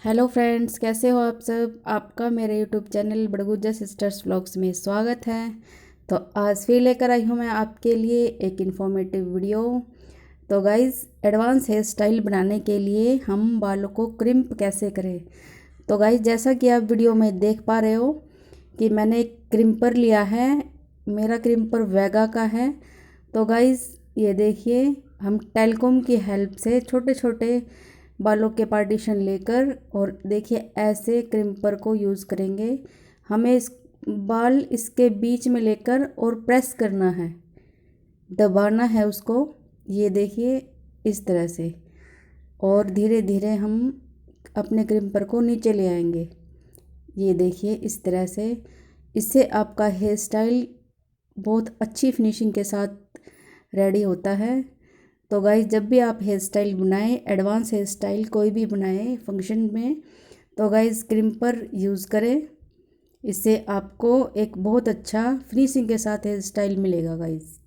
Hello friends, कैसे हो आप सब। आपका मेरे यूट्यूब चैनल बड़गुज्जा सिस्टर्स व्लॉग्स में स्वागत है। तो आज फिर लेकर आई हूँ मैं आपके लिए एक इन्फॉर्मेटिव वीडियो। तो गाइज़, एडवांस हेयर स्टाइल बनाने के लिए हम बालों को क्रिम्प कैसे करें। तो गाइज़, जैसा कि आप वीडियो में देख पा रहे हो कि मैंने एक क्रिम्पर लिया है। मेरा क्रिम्पर वेगा का है। तो गाइज़, ये देखिए, हम टेलकॉम की हेल्प से छोटे छोटे बालों के पार्टीशन लेकर और देखिए ऐसे क्रिम्पर को यूज़ करेंगे। हमें इस बाल इसके बीच में लेकर और प्रेस करना है, दबाना है उसको। ये देखिए इस तरह से, और धीरे धीरे हम अपने क्रिम्पर को नीचे ले आएंगे। ये देखिए इस तरह से। इससे आपका हेयर स्टाइल बहुत अच्छी फिनिशिंग के साथ रेडी होता है। तो गाइस, जब भी आप हेयर स्टाइल बनाएं, एडवांस हेयर स्टाइल कोई भी बनाएं फंक्शन में, तो गाइस क्रिम्पर यूज़ करें। इससे आपको एक बहुत अच्छा फिनिशिंग के साथ हेयर स्टाइल मिलेगा गाइस।